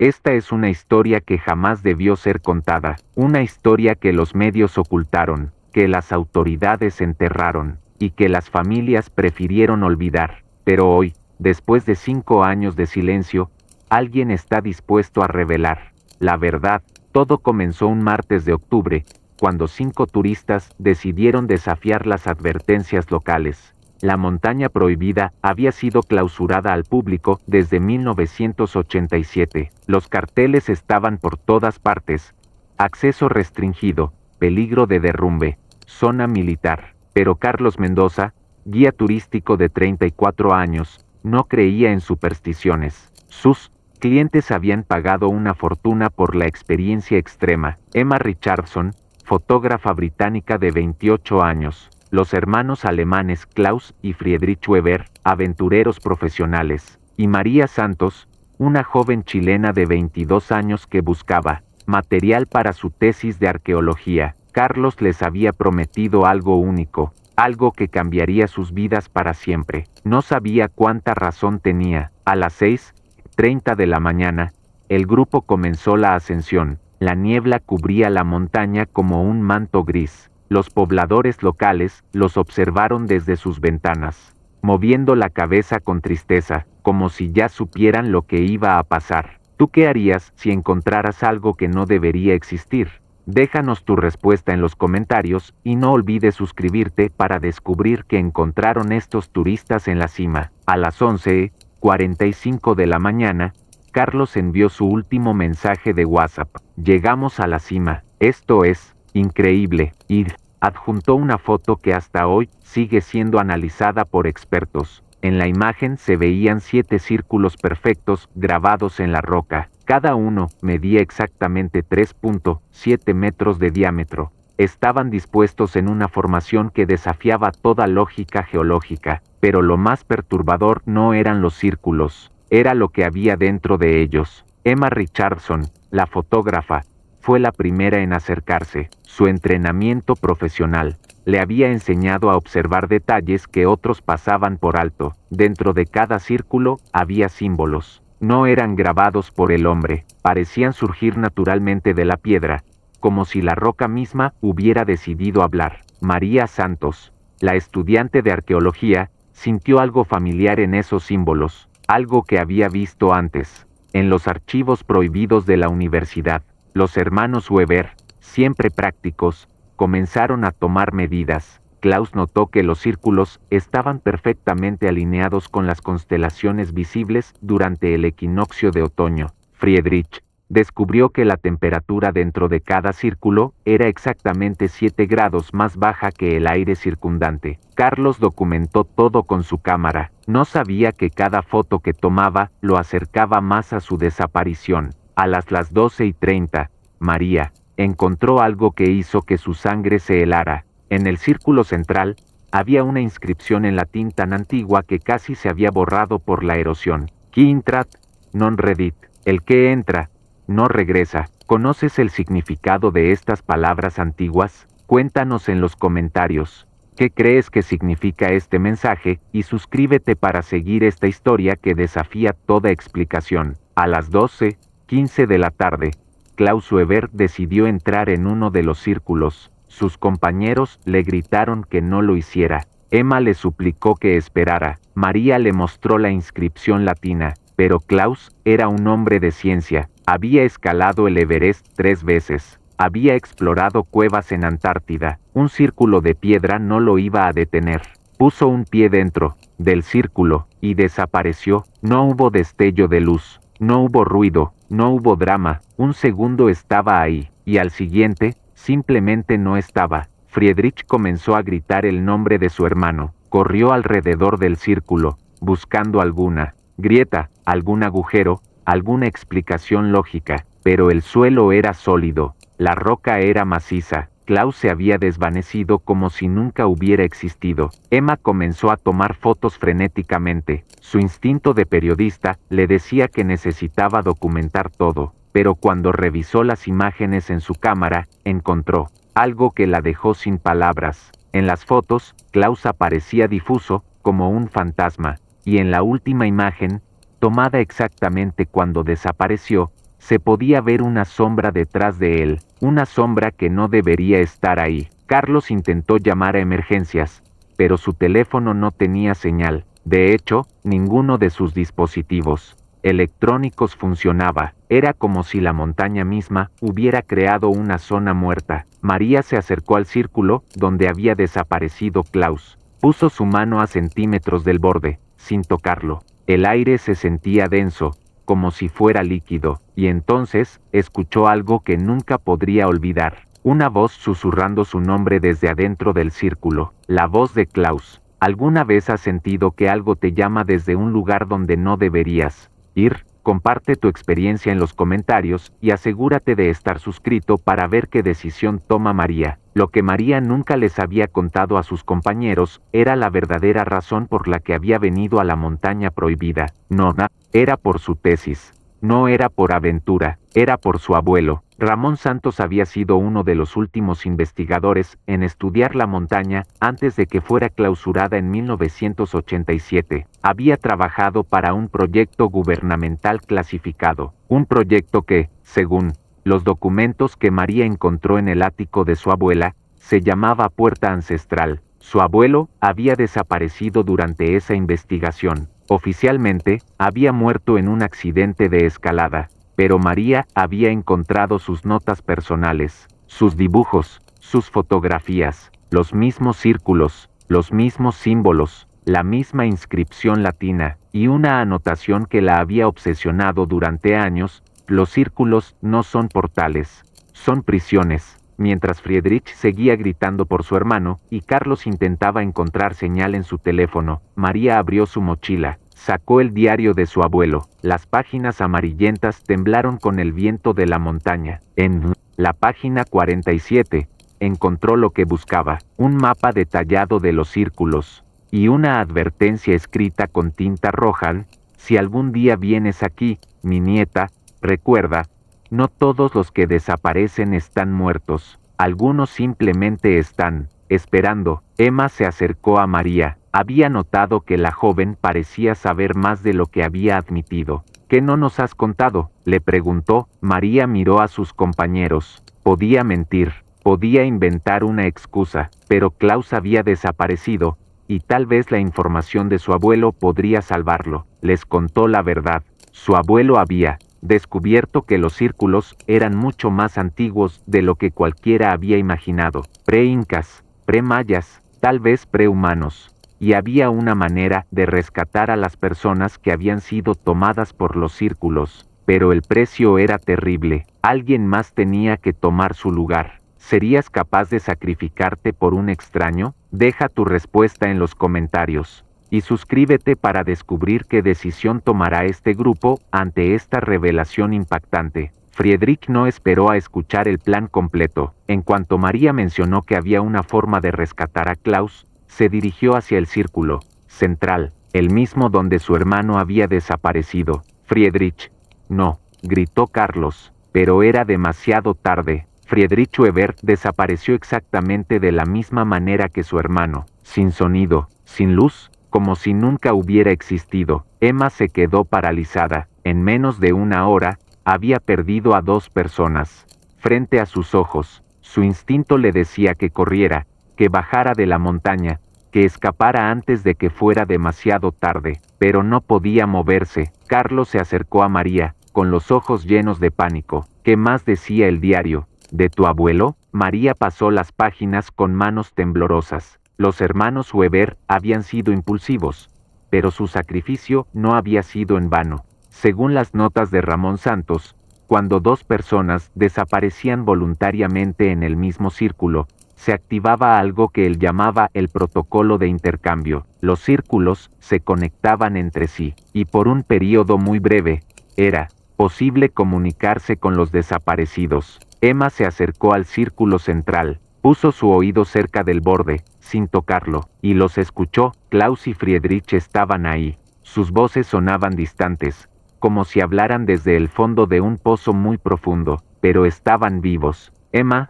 Esta es una historia que jamás debió ser contada, una historia que los medios ocultaron, que las autoridades enterraron, y que las familias prefirieron olvidar. Pero hoy, después de 5 años de silencio, alguien está dispuesto a revelar la verdad. Todo comenzó un martes de octubre, cuando 5 turistas decidieron desafiar las advertencias locales. La montaña prohibida había sido clausurada al público desde 1987. Los carteles estaban por todas partes: acceso restringido, peligro de derrumbe, zona militar. Pero Carlos Mendoza, guía turístico de 34 años, no creía en supersticiones. Sus clientes habían pagado una fortuna por la experiencia extrema. Emma Richardson, fotógrafa británica de 28 años. Los hermanos alemanes Klaus y Friedrich Weber, aventureros profesionales. Y María Santos, una joven chilena de 22 años que buscaba material para su tesis de arqueología. Carlos les había prometido algo único, algo que cambiaría sus vidas para siempre. No sabía cuánta razón tenía. A las 6:30 de la mañana, el grupo comenzó la ascensión. La niebla cubría la montaña como un manto gris. Los pobladores locales los observaron desde sus ventanas, moviendo la cabeza con tristeza, como si ya supieran lo que iba a pasar. ¿Tú qué harías si encontraras algo que no debería existir? Déjanos tu respuesta en los comentarios y no olvides suscribirte para descubrir qué encontraron estos turistas en la cima. A las 11:45 de la mañana, Carlos envió su último mensaje de WhatsApp. Llegamos a la cima. Esto es increíble. Y adjuntó una foto que hasta hoy sigue siendo analizada por expertos. En la imagen se veían 7 círculos perfectos grabados en la roca. Cada uno medía exactamente 3.7 metros de diámetro. Estaban dispuestos en una formación que desafiaba toda lógica geológica. Pero lo más perturbador no eran los círculos, era lo que había dentro de ellos. Emma Richardson, la fotógrafa, fue la primera en acercarse. Su entrenamiento profesional le había enseñado a observar detalles que otros pasaban por alto. Dentro de cada círculo había símbolos. No eran grabados por el hombre, parecían surgir naturalmente de la piedra, como si la roca misma hubiera decidido hablar. María Santos, la estudiante de arqueología, sintió algo familiar en esos símbolos, algo que había visto antes, en los archivos prohibidos de la universidad. Los hermanos Weber, siempre prácticos, comenzaron a tomar medidas. Klaus notó que los círculos estaban perfectamente alineados con las constelaciones visibles durante el equinoccio de otoño. Friedrich descubrió que la temperatura dentro de cada círculo era exactamente 7 grados más baja que el aire circundante. Carlos documentó todo con su cámara. No sabía que cada foto que tomaba lo acercaba más a su desaparición. A las 12:30, María encontró algo que hizo que su sangre se helara. En el círculo central, había una inscripción en latín tan antigua que casi se había borrado por la erosión. Qui intrat, non redit. El que entra, no regresa. ¿Conoces el significado de estas palabras antiguas? Cuéntanos en los comentarios. ¿Qué crees que significa este mensaje? Y suscríbete para seguir esta historia que desafía toda explicación. A las 12:15 de la tarde, Klaus Weber decidió entrar en uno de los círculos. Sus compañeros le gritaron que no lo hiciera. Emma le suplicó que esperara. María le mostró la inscripción latina, pero Klaus era un hombre de ciencia. Había escalado el Everest 3 veces. Había explorado cuevas en Antártida. Un círculo de piedra no lo iba a detener. Puso un pie dentro del círculo y desapareció. No hubo destello de luz. No hubo ruido, no hubo drama. Un segundo estaba ahí, y al siguiente, simplemente no estaba. Friedrich comenzó a gritar el nombre de su hermano. Corrió alrededor del círculo, buscando alguna grieta, algún agujero, alguna explicación lógica. Pero el suelo era sólido, la roca era maciza. Klaus se había desvanecido como si nunca hubiera existido. Emma comenzó a tomar fotos frenéticamente. Su instinto de periodista le decía que necesitaba documentar todo, pero cuando revisó las imágenes en su cámara, encontró algo que la dejó sin palabras. En las fotos, Klaus aparecía difuso, como un fantasma, y en la última imagen, tomada exactamente cuando desapareció, Se podía ver una sombra detrás de él, una sombra que no debería estar ahí. Carlos intentó llamar a emergencias, pero su teléfono no tenía señal. De hecho, ninguno de sus dispositivos electrónicos funcionaba. Era como si la montaña misma hubiera creado una zona muerta. María se acercó al círculo donde había desaparecido Klaus. Puso su mano a centímetros del borde, sin tocarlo. El aire se sentía denso, como si fuera líquido, y entonces escuchó algo que nunca podría olvidar. Una voz susurrando su nombre desde adentro del círculo. La voz de Klaus. ¿Alguna vez has sentido que algo te llama desde un lugar donde no deberías ir? Comparte tu experiencia en los comentarios y asegúrate de estar suscrito para ver qué decisión toma María. Lo que María nunca les había contado a sus compañeros era la verdadera razón por la que había venido a la montaña prohibida. No, era por su tesis. No era por aventura, era por su abuelo. Ramón Santos había sido uno de los últimos investigadores en estudiar la montaña antes de que fuera clausurada en 1987. Había trabajado para un proyecto gubernamental clasificado, un proyecto que, según los documentos que María encontró en el ático de su abuela, se llamaba Puerta Ancestral. Su abuelo había desaparecido durante esa investigación. Oficialmente, había muerto en un accidente de escalada, pero María había encontrado sus notas personales, sus dibujos, sus fotografías, los mismos círculos, los mismos símbolos, la misma inscripción latina, y una anotación que la había obsesionado durante años: los círculos no son portales, son prisiones. Mientras Friedrich seguía gritando por su hermano y Carlos intentaba encontrar señal en su teléfono, María abrió su mochila, sacó el diario de su abuelo. Las páginas amarillentas temblaron con el viento de la montaña. En la página 47, encontró lo que buscaba: un mapa detallado de los círculos y una advertencia escrita con tinta roja: si algún día vienes aquí, mi nieta, recuerda, no todos los que desaparecen están muertos, algunos simplemente están esperando. Emma se acercó a María. Había notado que la joven parecía saber más de lo que había admitido. ¿Qué no nos has contado?, le preguntó. María miró a sus compañeros. Podía mentir, podía inventar una excusa, pero Klaus había desaparecido, y tal vez la información de su abuelo podría salvarlo. Les contó la verdad. Su abuelo había descubierto que los círculos eran mucho más antiguos de lo que cualquiera había imaginado. Pre-incas, pre-mayas, tal vez prehumanos. Y había una manera de rescatar a las personas que habían sido tomadas por los círculos. Pero el precio era terrible. Alguien más tenía que tomar su lugar. ¿Serías capaz de sacrificarte por un extraño? Deja tu respuesta en los comentarios. Y suscríbete para descubrir qué decisión tomará este grupo ante esta revelación impactante. Friedrich no esperó a escuchar el plan completo. En cuanto María mencionó que había una forma de rescatar a Klaus, se dirigió hacia el círculo central, el mismo donde su hermano había desaparecido. Friedrich, no, gritó Carlos, pero era demasiado tarde. Friedrich Weber desapareció exactamente de la misma manera que su hermano, sin sonido, sin luz, como si nunca hubiera existido. Emma se quedó paralizada. En menos de una hora, había perdido a 2 personas. Frente a sus ojos, su instinto le decía que corriera, que bajara de la montaña, que escapara antes de que fuera demasiado tarde, pero no podía moverse. Carlos se acercó a María, con los ojos llenos de pánico. ¿Qué más decía el diario? ¿De tu abuelo? María pasó las páginas con manos temblorosas. Los hermanos Weber habían sido impulsivos, pero su sacrificio no había sido en vano. Según las notas de Ramón Santos, cuando 2 personas desaparecían voluntariamente en el mismo círculo, se activaba algo que él llamaba el protocolo de intercambio. Los círculos se conectaban entre sí, y por un periodo muy breve, era posible comunicarse con los desaparecidos. Emma se acercó al círculo central, puso su oído cerca del borde, sin tocarlo, y los escuchó. Klaus y Friedrich estaban ahí. Sus voces sonaban distantes, como si hablaran desde el fondo de un pozo muy profundo, pero estaban vivos. Emma,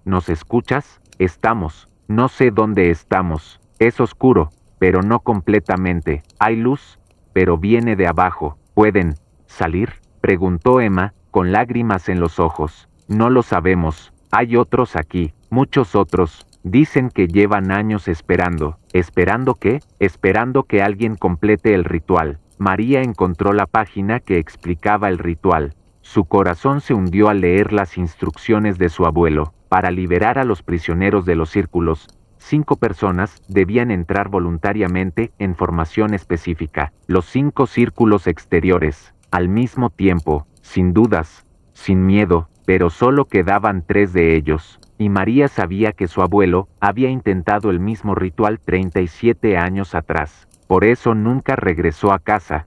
¿nos escuchas? Estamos. No sé dónde estamos. Es oscuro, pero no completamente. Hay luz, pero viene de abajo. ¿Pueden salir?, preguntó Emma, con lágrimas en los ojos. No lo sabemos. Hay otros aquí, muchos otros. Dicen que llevan años esperando. ¿Esperando qué? Esperando que alguien complete el ritual. María encontró la página que explicaba el ritual. Su corazón se hundió al leer las instrucciones de su abuelo. Para liberar a los prisioneros de los círculos, 5 personas debían entrar voluntariamente en formación específica. Los 5 círculos exteriores, al mismo tiempo, sin dudas, sin miedo, pero solo quedaban 3 de ellos. Y María sabía que su abuelo había intentado el mismo ritual 37 años atrás. Por eso nunca regresó a casa.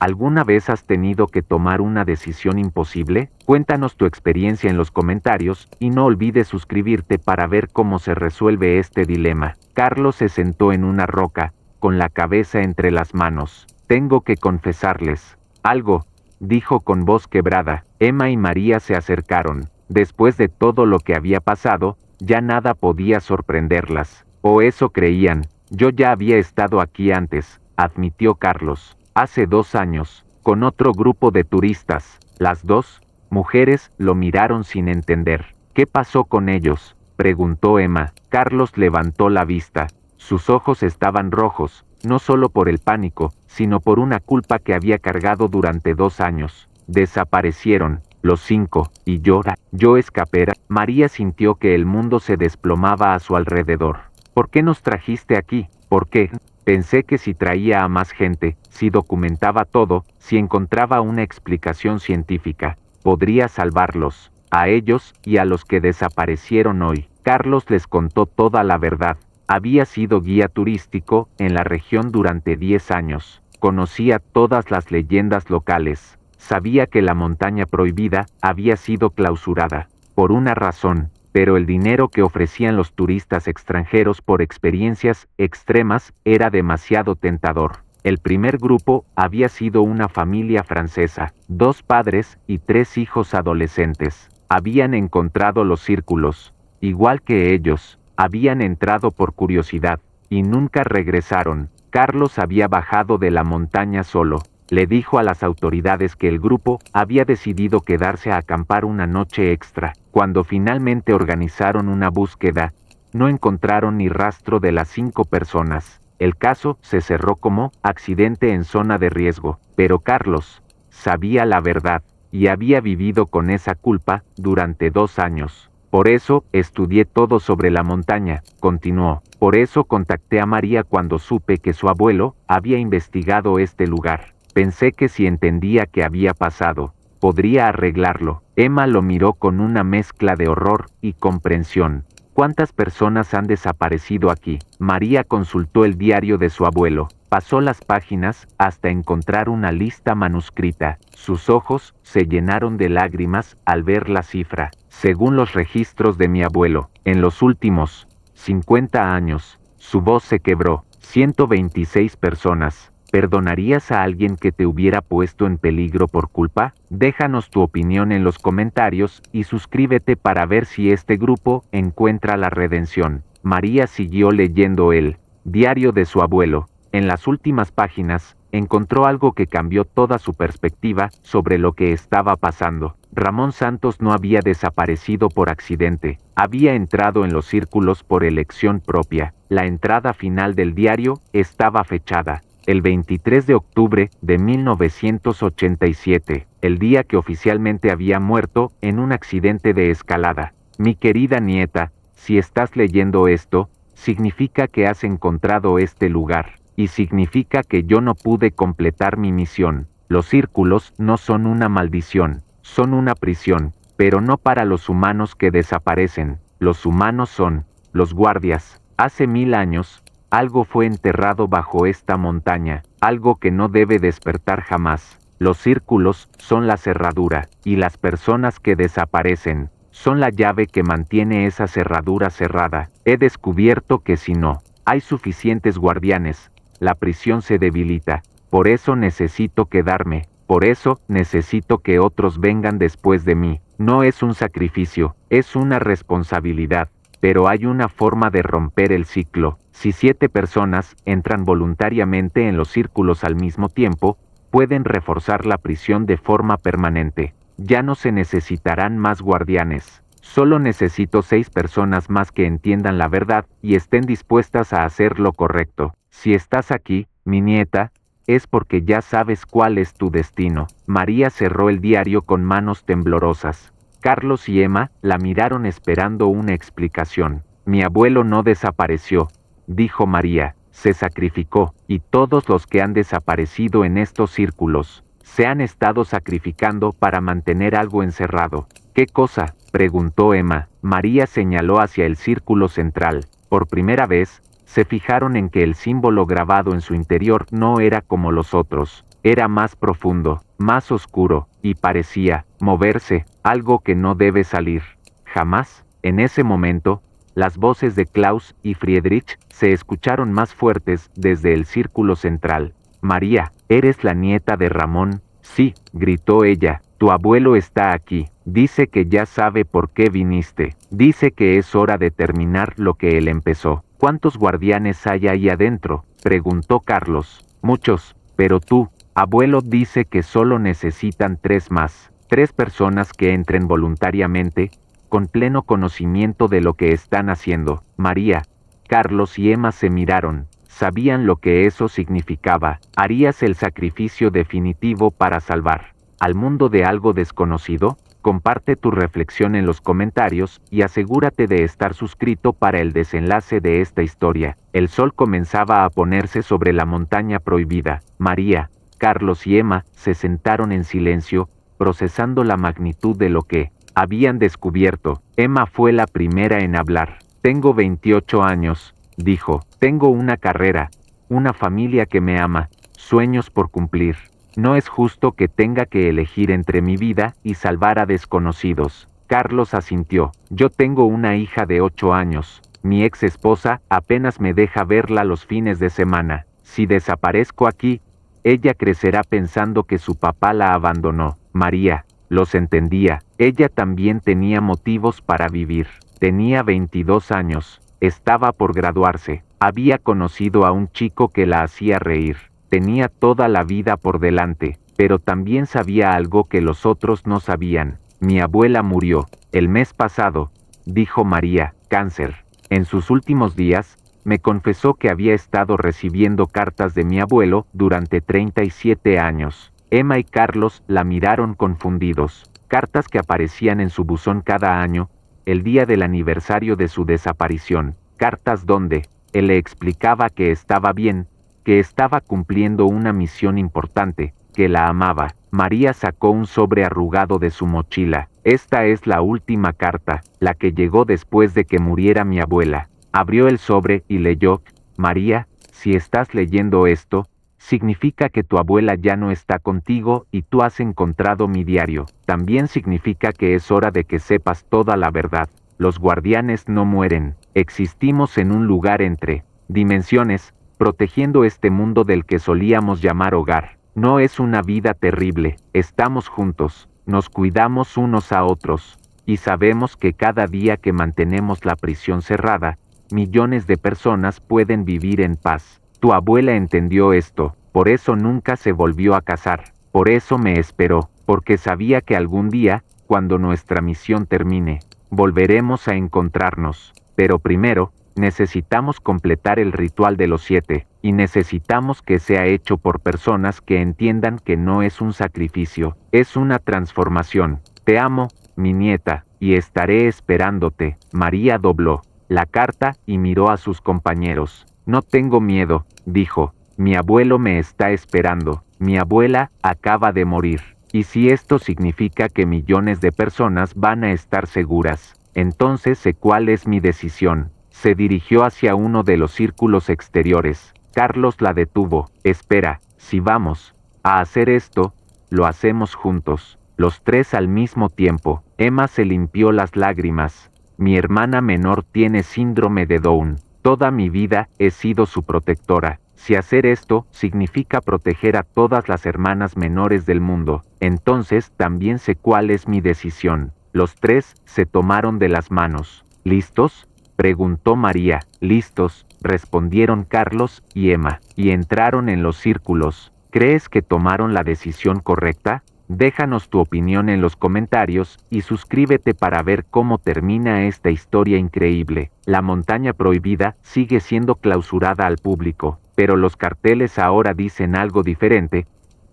¿Alguna vez has tenido que tomar una decisión imposible? Cuéntanos tu experiencia en los comentarios y no olvides suscribirte para ver cómo se resuelve este dilema. Carlos se sentó en una roca, con la cabeza entre las manos. Tengo que confesarles algo, dijo con voz quebrada. Emma y María se acercaron. Después de todo lo que había pasado, ya nada podía sorprenderlas. O eso creían. Yo ya había estado aquí antes, admitió Carlos. Hace 2 años, con otro grupo de turistas. Las 2 mujeres lo miraron sin entender. ¿Qué pasó con ellos?, preguntó Emma. Carlos levantó la vista. Sus ojos estaban rojos, no solo por el pánico, sino por una culpa que había cargado durante 2 años. Desaparecieron, los 5, y llora. Yo escapé. María sintió que el mundo se desplomaba a su alrededor. ¿Por qué nos trajiste aquí? ¿Por qué? Pensé que si traía a más gente, si documentaba todo, si encontraba una explicación científica, podría salvarlos, a ellos y a los que desaparecieron hoy. Carlos les contó toda la verdad. Había sido guía turístico en la región durante 10 años. Conocía todas las leyendas locales. Sabía que la montaña prohibida había sido clausurada, por una razón. Pero el dinero que ofrecían los turistas extranjeros por experiencias extremas era demasiado tentador. El primer grupo había sido una familia francesa, 2 padres y 3 hijos adolescentes. Habían encontrado los círculos. Igual que ellos, habían entrado por curiosidad, y nunca regresaron. Carlos había bajado de la montaña solo. Le dijo a las autoridades que el grupo había decidido quedarse a acampar una noche extra. Cuando finalmente organizaron una búsqueda, no encontraron ni rastro de las 5 personas. El caso se cerró como accidente en zona de riesgo. Pero Carlos sabía la verdad, y había vivido con esa culpa durante 2 años. Por eso estudié todo sobre la montaña, continuó. Por eso contacté a María cuando supe que su abuelo había investigado este lugar. Pensé que si entendía qué había pasado, podría arreglarlo. Emma lo miró con una mezcla de horror y comprensión. ¿Cuántas personas han desaparecido aquí? María consultó el diario de su abuelo. Pasó las páginas hasta encontrar una lista manuscrita. Sus ojos se llenaron de lágrimas al ver la cifra. Según los registros de mi abuelo, en los últimos 50 años, su voz se quebró. 126 personas. ¿Perdonarías a alguien que te hubiera puesto en peligro por culpa? Déjanos tu opinión en los comentarios y suscríbete para ver si este grupo encuentra la redención. María siguió leyendo el diario de su abuelo. En las últimas páginas, encontró algo que cambió toda su perspectiva sobre lo que estaba pasando. Ramón Santos no había desaparecido por accidente. Había entrado en los círculos por elección propia. La entrada final del diario estaba fechada el 23 de octubre de 1987, el día que oficialmente había muerto en un accidente de escalada. Mi querida nieta, si estás leyendo esto, significa que has encontrado este lugar, y significa que yo no pude completar mi misión. Los círculos no son una maldición, son una prisión, pero no para los humanos que desaparecen. Los humanos son los guardias. Hace 1000 años, algo fue enterrado bajo esta montaña, algo que no debe despertar jamás. Los círculos son la cerradura, y las personas que desaparecen son la llave que mantiene esa cerradura cerrada. He descubierto que si no hay suficientes guardianes, la prisión se debilita. Por eso necesito quedarme, por eso necesito que otros vengan después de mí. No es un sacrificio, es una responsabilidad. Pero hay una forma de romper el ciclo. Si 7 personas entran voluntariamente en los círculos al mismo tiempo, pueden reforzar la prisión de forma permanente. Ya no se necesitarán más guardianes. Solo necesito 6 personas más que entiendan la verdad y estén dispuestas a hacer lo correcto. Si estás aquí, mi nieta, es porque ya sabes cuál es tu destino. María cerró el diario con manos temblorosas. Carlos y Emma la miraron esperando una explicación. Mi abuelo no desapareció, dijo María, se sacrificó, y todos los que han desaparecido en estos círculos se han estado sacrificando para mantener algo encerrado. ¿Qué cosa?, preguntó Emma. María señaló hacia el círculo central. Por primera vez, se fijaron en que el símbolo grabado en su interior no era como los otros. Era más profundo, más oscuro, y parecía moverse, algo que no debe salir. Jamás. En ese momento, las voces de Klaus y Friedrich se escucharon más fuertes desde el círculo central. María, ¿eres la nieta de Ramón? Sí, gritó ella, tu abuelo está aquí. Dice que ya sabe por qué viniste. Dice que es hora de terminar lo que él empezó. ¿Cuántos guardianes hay ahí adentro?, preguntó Carlos. Muchos, pero tú, abuelo, dice que solo necesitan 3 más. 3 personas que entren voluntariamente, con pleno conocimiento de lo que están haciendo. María, Carlos y Emma se miraron. Sabían lo que eso significaba. ¿Harías el sacrificio definitivo para salvar al mundo de algo desconocido? Comparte tu reflexión en los comentarios y asegúrate de estar suscrito para el desenlace de esta historia. El sol comenzaba a ponerse sobre la montaña prohibida. María, Carlos y Emma se sentaron en silencio, procesando la magnitud de lo que habían descubierto. Emma fue la primera en hablar. Tengo 28 años, dijo. Tengo una carrera, una familia que me ama, sueños por cumplir. No es justo que tenga que elegir entre mi vida y salvar a desconocidos. Carlos asintió. Yo tengo una hija de 8 años. Mi ex esposa apenas me deja verla los fines de semana. Si desaparezco aquí, ella crecerá pensando que su papá la abandonó. María los entendía. Ella también tenía motivos para vivir. Tenía 22 años. Estaba por graduarse. Había conocido a un chico que la hacía reír. Tenía toda la vida por delante, pero también sabía algo que los otros no sabían. Mi abuela murió el mes pasado, dijo María, cáncer. En sus últimos días, me confesó que había estado recibiendo cartas de mi abuelo durante 37 años. Emma y Carlos la miraron confundidos. Cartas que aparecían en su buzón cada año, el día del aniversario de su desaparición. Cartas donde él le explicaba que estaba bien, que estaba cumpliendo una misión importante, que la amaba. María sacó un sobre arrugado de su mochila. Esta es la última carta, la que llegó después de que muriera mi abuela. Abrió el sobre y leyó. María, si estás leyendo esto, significa que tu abuela ya no está contigo y tú has encontrado mi diario. También significa que es hora de que sepas toda la verdad. Los guardianes no mueren. Existimos en un lugar entre dimensiones, protegiendo este mundo del que solíamos llamar hogar. No es una vida terrible, estamos juntos, nos cuidamos unos a otros, y sabemos que cada día que mantenemos la prisión cerrada, millones de personas pueden vivir en paz. Tu abuela entendió esto, por eso nunca se volvió a casar, por eso me esperó, porque sabía que algún día, cuando nuestra misión termine, volveremos a encontrarnos. Pero primero, necesitamos completar el ritual de los 7, y necesitamos que sea hecho por personas que entiendan que no es un sacrificio, es una transformación. Te amo, mi nieta, y estaré esperándote. María dobló la carta y miró a sus compañeros. No tengo miedo, dijo. Mi abuelo me está esperando. Mi abuela acaba de morir. Y si esto significa que millones de personas van a estar seguras, entonces sé cuál es mi decisión. Se dirigió hacia uno de los círculos exteriores. Carlos la detuvo. Espera, si vamos a hacer esto, lo hacemos juntos. Los 3 al mismo tiempo. Emma se limpió las lágrimas. Mi hermana menor tiene síndrome de Down. Toda mi vida he sido su protectora. Si hacer esto significa proteger a todas las hermanas menores del mundo, entonces también sé cuál es mi decisión. Los 3 se tomaron de las manos. ¿Listos?, preguntó María. Listos, respondieron Carlos y Emma, y entraron en los círculos. ¿Crees que tomaron la decisión correcta?, Déjanos tu opinión en los comentarios y suscríbete para ver cómo termina esta historia increíble. La montaña prohibida sigue siendo clausurada al público, pero los carteles ahora dicen algo diferente.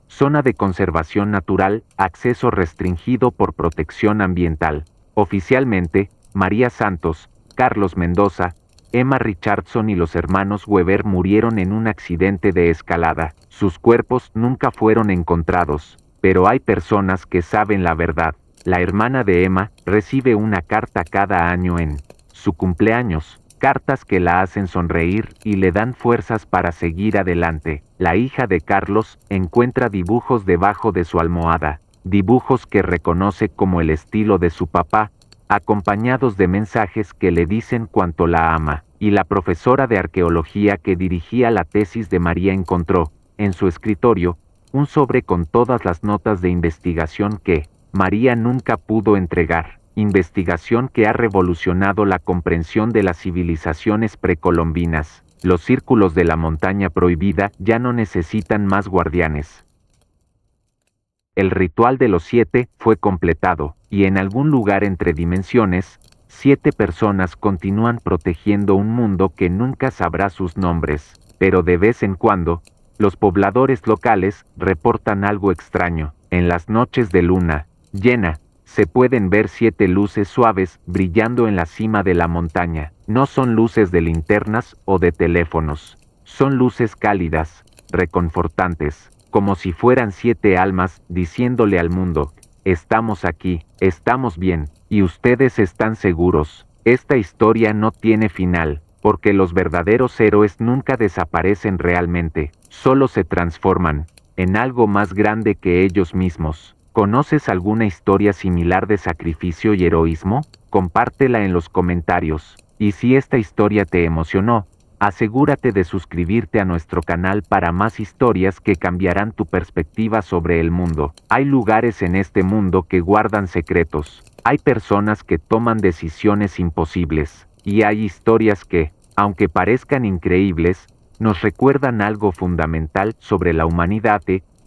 Zona de conservación natural, acceso restringido por protección ambiental. Oficialmente, María Santos, Carlos Mendoza, Emma Richardson y los hermanos Weber murieron en un accidente de escalada. Sus cuerpos nunca fueron encontrados, pero hay personas que saben la verdad. La hermana de Emma recibe una carta cada año en su cumpleaños. Cartas que la hacen sonreír y le dan fuerzas para seguir adelante. La hija de Carlos encuentra dibujos debajo de su almohada, dibujos que reconoce como el estilo de su papá, acompañados de mensajes que le dicen cuánto la ama. Y la profesora de arqueología que dirigía la tesis de María encontró, en su escritorio, un sobre con todas las notas de investigación que María nunca pudo entregar. Investigación que ha revolucionado la comprensión de las civilizaciones precolombinas. Los círculos de la montaña prohibida ya no necesitan más guardianes. El ritual de los 7 fue completado, y en algún lugar entre dimensiones, 7 personas continúan protegiendo un mundo que nunca sabrá sus nombres, pero de vez en cuando, los pobladores locales reportan algo extraño. En las noches de luna llena, se pueden ver 7 luces suaves brillando en la cima de la montaña. No son luces de linternas o de teléfonos. Son luces cálidas, reconfortantes, como si fueran 7 almas diciéndole al mundo, estamos aquí, estamos bien, y ustedes están seguros. Esta historia no tiene final, porque los verdaderos héroes nunca desaparecen realmente, solo se transforman en algo más grande que ellos mismos. ¿Conoces alguna historia similar de sacrificio y heroísmo? Compártela en los comentarios. Y si esta historia te emocionó, asegúrate de suscribirte a nuestro canal para más historias que cambiarán tu perspectiva sobre el mundo. Hay lugares en este mundo que guardan secretos. Hay personas que toman decisiones imposibles. Y hay historias que, aunque parezcan increíbles, nos recuerdan algo fundamental sobre la humanidad.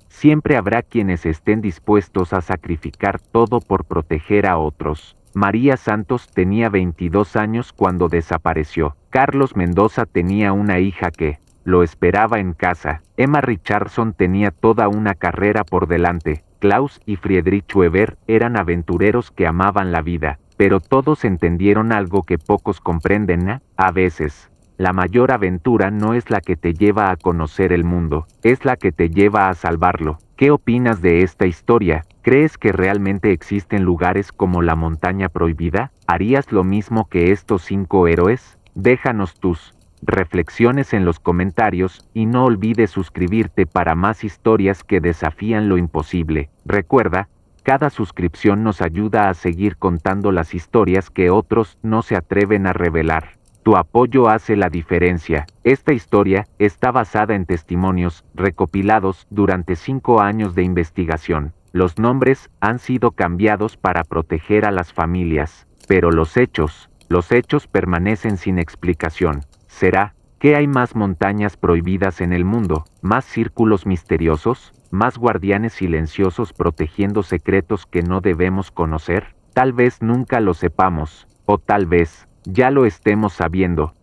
Siempre habrá quienes estén dispuestos a sacrificar todo por proteger a otros. María Santos tenía 22 años cuando desapareció. Carlos Mendoza tenía una hija que lo esperaba en casa. Emma Richardson tenía toda una carrera por delante. Klaus y Friedrich Weber eran aventureros que amaban la vida, pero todos entendieron algo que pocos comprenden. A veces, la mayor aventura no es la que te lleva a conocer el mundo, es la que te lleva a salvarlo. ¿Qué opinas de esta historia? ¿Crees que realmente existen lugares como la montaña prohibida? ¿Harías lo mismo que estos 5 héroes? Déjanos tus reflexiones en los comentarios y no olvides suscribirte para más historias que desafían lo imposible. Recuerda, cada suscripción nos ayuda a seguir contando las historias que otros no se atreven a revelar. Tu apoyo hace la diferencia. Esta historia está basada en testimonios recopilados durante 5 años de investigación. Los nombres han sido cambiados para proteger a las familias, pero los hechos permanecen sin explicación. ¿Será que hay más montañas prohibidas en el mundo? ¿Más círculos misteriosos? ¿Más guardianes silenciosos protegiendo secretos que no debemos conocer? Tal vez nunca lo sepamos, o tal vez ya lo estemos sabiendo.